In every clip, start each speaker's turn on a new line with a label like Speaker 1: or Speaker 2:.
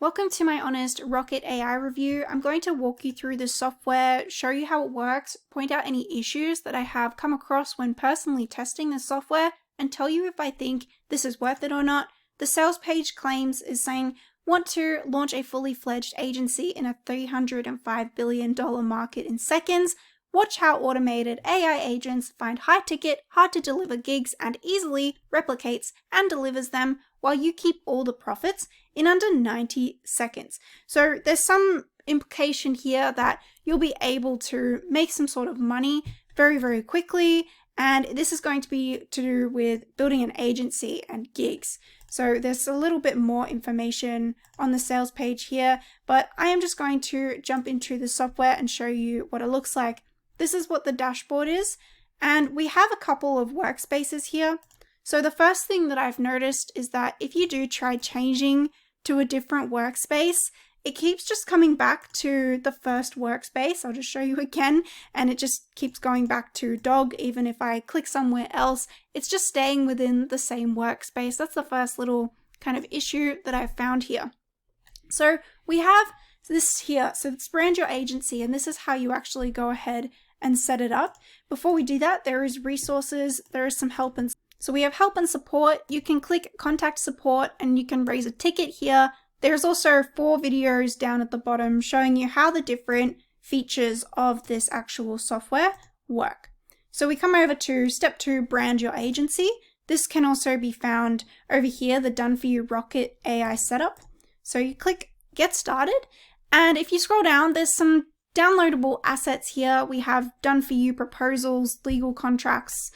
Speaker 1: Welcome to my honest RocketAI review. I'm going to walk you through the software, show you how it works, point out any issues that I have come across when personally testing the software, and tell you if I think this is worth it or not. The sales page claims is saying, want to launch a fully fledged agency in a $305 billion market in seconds. Watch how automated AI agents find high-ticket, hard-to-deliver gigs and easily replicates and delivers them while you keep all the profits in under 90 seconds. So there's some implication here that you'll be able to make some sort of money very, very quickly. And this is going to be to do with building an agency and gigs. So there's a little bit more information on the sales page here, but I am just going to jump into the software and show you what it looks like. This is what the dashboard is, and we have a couple of workspaces here. So the first thing that I've noticed is that if you do try changing to a different workspace, it keeps just coming back to the first workspace. I'll just show you again, and it just keeps going back to dog. Even if I click somewhere else, it's just staying within the same workspace. That's the first little kind of issue that I've found here. So we have this here. So it's brand your agency, and this is how you actually go ahead and set it up. Before we do that, there is resources, there is some help and so we have help and support. You can click contact support and you can raise a ticket here. There's also 4 videos down at the bottom showing you how the different features of this actual software work. So we come over to step 2, brand your agency. This can also be found over here, the done for you RocketAI setup. So you click get started, and if you scroll down, there's some downloadable assets here. We have done for you proposals, legal contracts.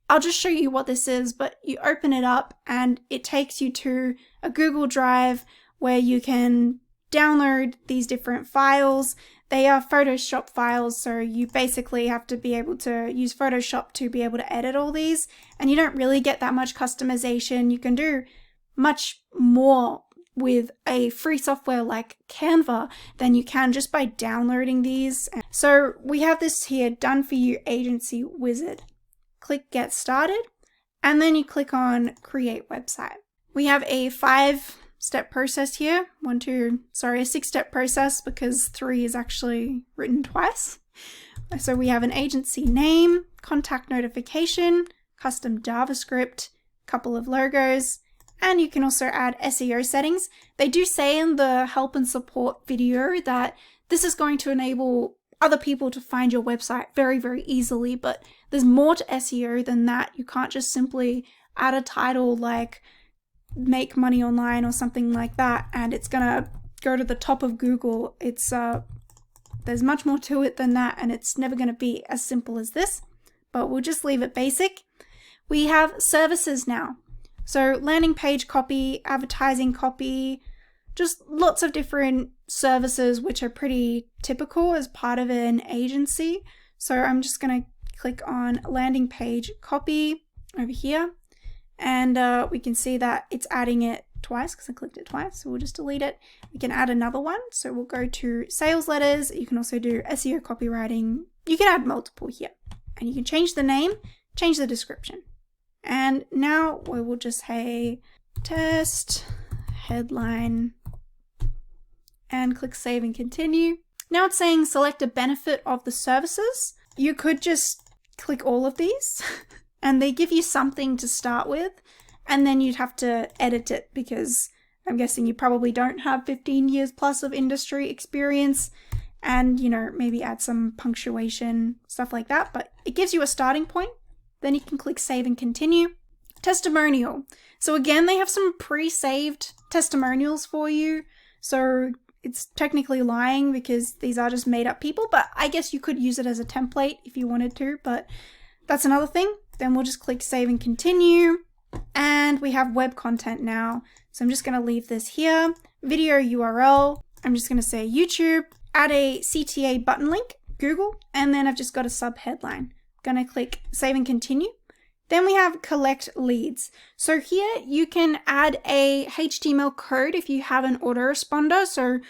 Speaker 1: I'll just show you what this is, but you open it up and it takes you to a Google Drive where you can download these different files. They are Photoshop files, so you basically have to be able to use Photoshop to be able to edit all these, and you don't really get that much customization. You can do much more with a free software like Canva than you can just by downloading these. So we have this here, done for you agency wizard. Click get started, and then you click on create website. We have a 5-step process here. A 6-step process because 3 is actually written twice. So we have an agency name, contact notification, custom JavaScript, couple of logos, and you can also add SEO settings. They do say in the help and support video that this is going to enable other people to find your website very, very easily, but there's more to SEO than that. You can't just simply add a title like make money online or something like that and it's gonna go to the top of Google. It's there's much more to it than that, and it's never gonna be as simple as this, but we'll just leave it basic. We have services now. So landing page copy, advertising copy, just lots of different services which are pretty typical as part of an agency. So I'm just going to click on landing page copy over here, and we can see that it's adding it twice because I clicked it twice, so we'll just delete it. We can add another one, so we'll go to sales letters. You can also do SEO copywriting. You can add multiple here, and you can change the name, change the description. And now we will just say test headline and click save and continue. Now it's saying select a benefit of the services. You could just click all of these and they give you something to start with, and then you'd have to edit it because I'm guessing you probably don't have 15 years plus of industry experience, and maybe add some punctuation, stuff like that, but it gives you a starting point. Then you can click save and continue. Testimonial. So again, they have some pre-saved testimonials for you. So it's technically lying because these are just made up people, but I guess you could use it as a template if you wanted to, but that's another thing. Then we'll just click save and continue. And we have web content now. So I'm just going to leave this here. Video URL. I'm just going to say YouTube, add a CTA button link, Google, and then I've just got a sub headline. Gonna click save and continue. Then we have collect leads. So here you can add a HTML code if you have an autoresponder. So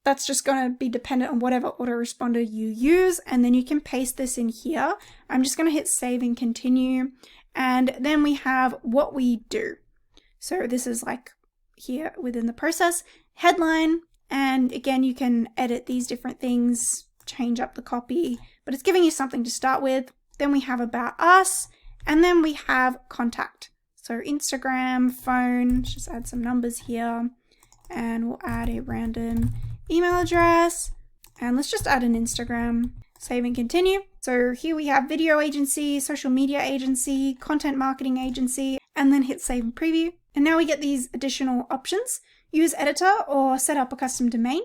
Speaker 1: that's just gonna be dependent on whatever autoresponder you use. And then you can paste this in here. I'm just gonna hit save and continue. And then we have what we do. So this is like here within the process. headline. And again, you can edit these different things, change up the copy, but it's giving you something to start with. Then we have about us, and then we have contact. So Instagram, phone, let's just add some numbers here, and we'll add a random email address, and let's just add an Instagram. Save and continue. So here we have video agency, social media agency, content marketing agency, and then hit save and preview. And now we get these additional options: use editor or set up a custom domain.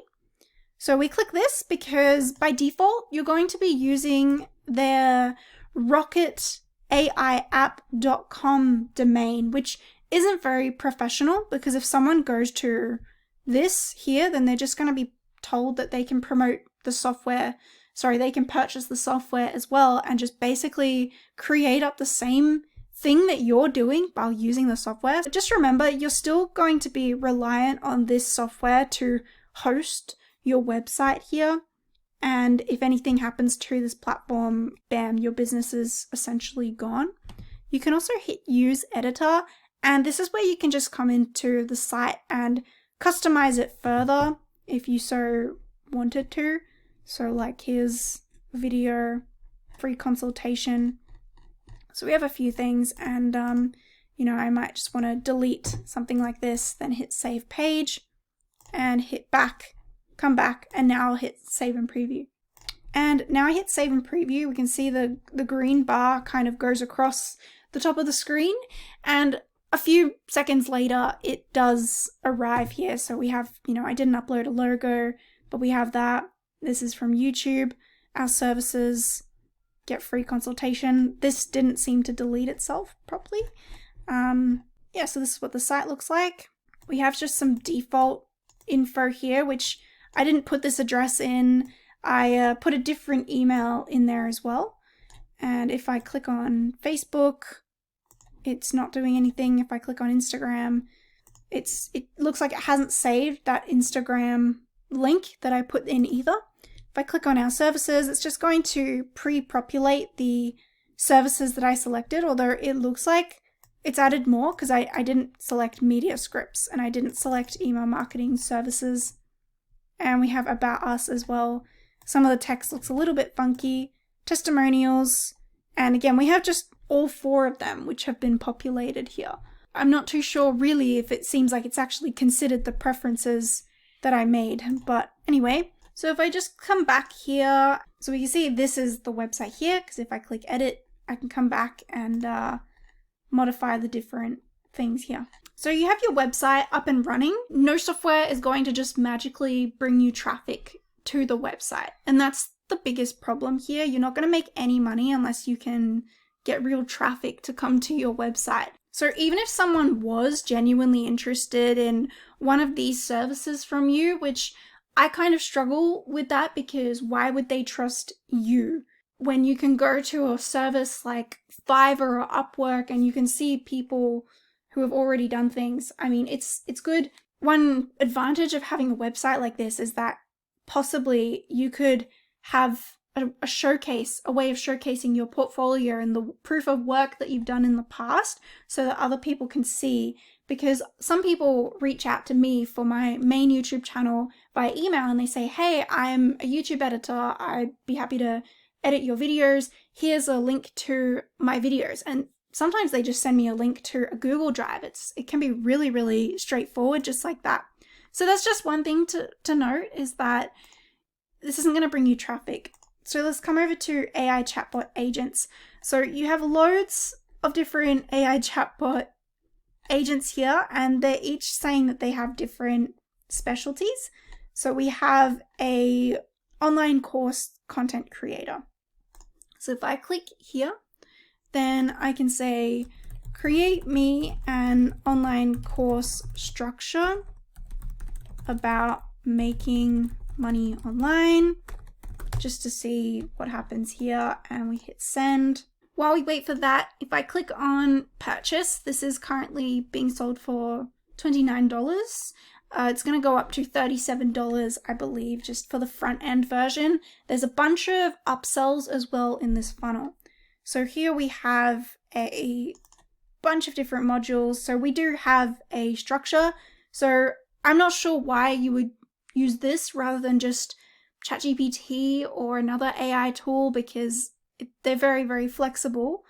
Speaker 1: So we click this because by default, you're going to be using their RocketAIapp.com domain, which isn't very professional, because if someone goes to this here, then they're just going to be told that they can promote the software. Sorry, they can purchase the software as well and just basically create up the same thing that you're doing while using the software. But just remember, you're still going to be reliant on this software to host your website here. And if anything happens to this platform, bam, your business is essentially gone. You can also hit use editor, and this is where you can just come into the site and customize it further if you so wanted to. So like here's video, free consultation. So we have a few things, and you know, I might just want to delete something like this, then hit save page and hit back, come back, and now I'll hit save and preview. And now I hit save and preview, we can see the green bar kind of goes across the top of the screen, and a few seconds later it does arrive here. So we have, you know, I didn't upload a logo, but we have that. This is from YouTube, our services, get free consultation. This didn't seem to delete itself properly. Yeah, so this is what the site looks like. We have just some default info here, which I didn't put this address in. I put a different email in there as well. And if I click on Facebook, it's not doing anything. If I click on Instagram, it looks like it hasn't saved that Instagram link that I put in either. If I click on our services, it's just going to pre-populate the services that I selected, although it looks like it's added more because I didn't select media scripts and I didn't select email marketing services. And we have about us as well. Some of the text looks a little bit funky. Testimonials. And again, we have just all 4 of them which have been populated here. I'm not too sure really if it seems like it's actually considered the preferences that I made. But anyway, so if I just come back here, so we can see this is the website here, because if I click edit, I can come back and modify the different things here. So you have your website up and running. No software is going to just magically bring you traffic to the website. And that's the biggest problem here. You're not going to make any money unless you can get real traffic to come to your website. So even if someone was genuinely interested in one of these services from you, which I kind of struggle with that, because why would they trust you when you can go to a service like Fiverr or Upwork and you can see people who have already done things? I mean, it's good. One advantage of having a website like this is that possibly you could have a showcase, a way of showcasing your portfolio and the proof of work that you've done in the past so that other people can see. Because some people reach out to me for my main YouTube channel via email and they say, hey, I'm a YouTube editor. I'd be happy to edit your videos. Here's a link to my videos. And sometimes they just send me a link to a Google Drive. It can be really, really straightforward, just like that. So that's just one thing to note, is that this isn't going to bring you traffic. So let's come over to AI chatbot agents. So you have loads of different AI chatbot agents here, and they're each saying that they have different specialties. So we have a online course content creator. So if I click here, then I can say, create me an online course structure about making money online, just to see what happens here, and we hit send. While we wait for that, if I click on purchase, this is currently being sold for $29. It's going to go up to $37, I believe, just for the front end version. There's a bunch of upsells as well in this funnel. So here we have a bunch of different modules. So we do have a structure. So I'm not sure why you would use this rather than just ChatGPT or another AI tool, because they're very, very flexible.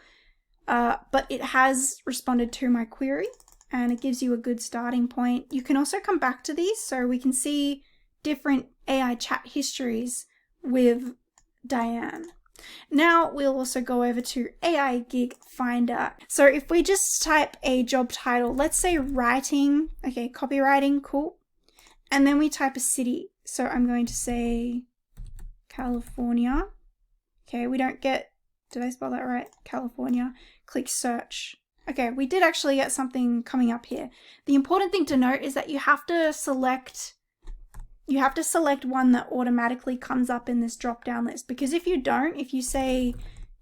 Speaker 1: But it has responded to my query and it gives you a good starting point. You can also come back to these so we can see different AI chat histories with Diane. Now we'll also go over to AI Gig Finder. So if we just type a job title, let's say writing, okay, copywriting, cool. And then we type a city. So I'm going to say California. Okay, we don't get, did I spell that right? California. Click search. Okay, we did actually get something coming up here. The important thing to note is that you have to select one that automatically comes up in this drop down list, because if you don't, if you say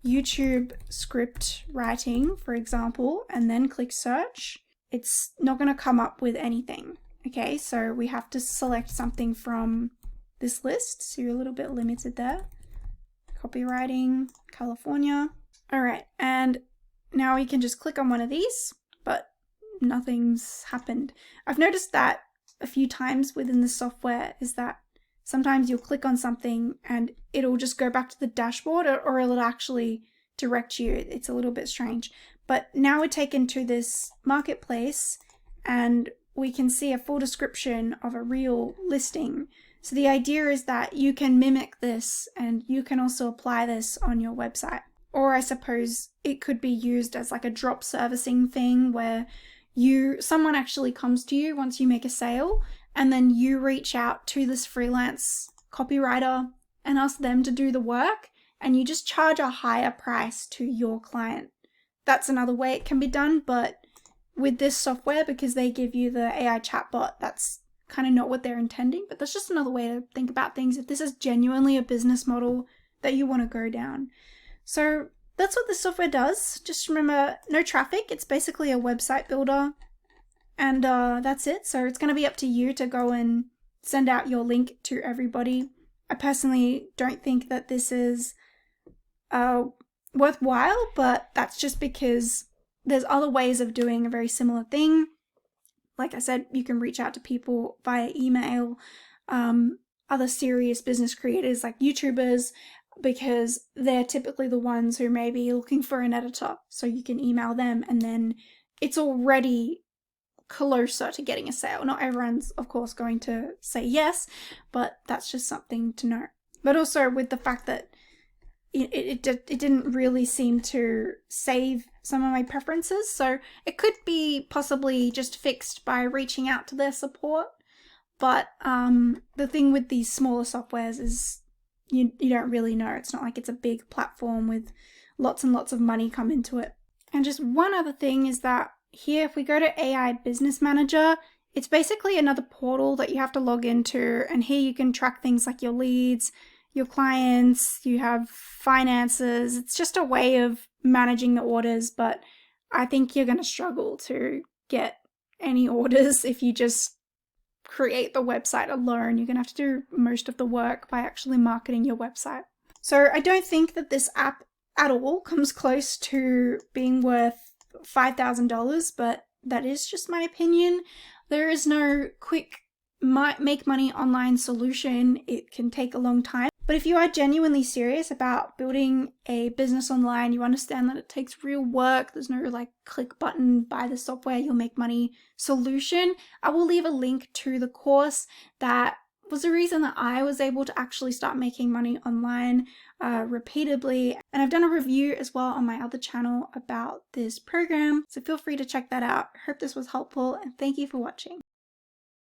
Speaker 1: YouTube script writing, for example, and then click search, it's not going to come up with anything. Okay, so we have to select something from this list, so you're a little bit limited there. Copywriting, California. All right, and now we can just click on one of these, but nothing's happened. I've noticed that a few times within the software, is that sometimes you'll click on something and it'll just go back to the dashboard, or it'll actually direct you. It's a little bit strange. But now we're taken to this marketplace and we can see a full description of a real listing. So the idea is that you can mimic this and you can also apply this on your website. Or I suppose it could be used as like a drop servicing thing where someone actually comes to you once you make a sale, and then you reach out to this freelance copywriter and ask them to do the work, and you just charge a higher price to your client. That's another way it can be done, but with this software, because they give you the AI chatbot, that's kind of not what they're intending, but that's just another way to think about things if this is genuinely a business model that you want to go down. So that's what this software does. Just remember, no traffic. It's basically a website builder, and that's it. So it's going to be up to you to go and send out your link to everybody. I personally don't think that this is worthwhile, but that's just because there's other ways of doing a very similar thing. Like I said, you can reach out to people via email, other serious business creators like YouTubers, because they're typically the ones who may be looking for an editor. So you can email them and then it's already closer to getting a sale. Not everyone's, of course, going to say yes, but that's just something to know. But also with the fact that it didn't really seem to save some of my preferences. So it could be possibly just fixed by reaching out to their support. But the thing with these smaller softwares is you don't really know. It's not like it's a big platform with lots and lots of money come into it. And just one other thing is that here, if we go to AI Business Manager, it's basically another portal that you have to log into. And here you can track things like your leads, your clients, you have finances. It's just a way of managing the orders, but I think you're going to struggle to get any orders if you just create the website alone. You're going to have to do most of the work by actually marketing your website. So I don't think that this app at all comes close to being worth $5,000, but that is just my opinion. There is no quick make money online solution. It can take a long time. But if you are genuinely serious about building a business online, you understand that it takes real work. There's no like click button, buy the software, you'll make money solution. I will leave a link to the course that was the reason that I was able to actually start making money online repeatedly. And I've done a review as well on my other channel about this program. So feel free to check that out. Hope this was helpful and thank you for watching.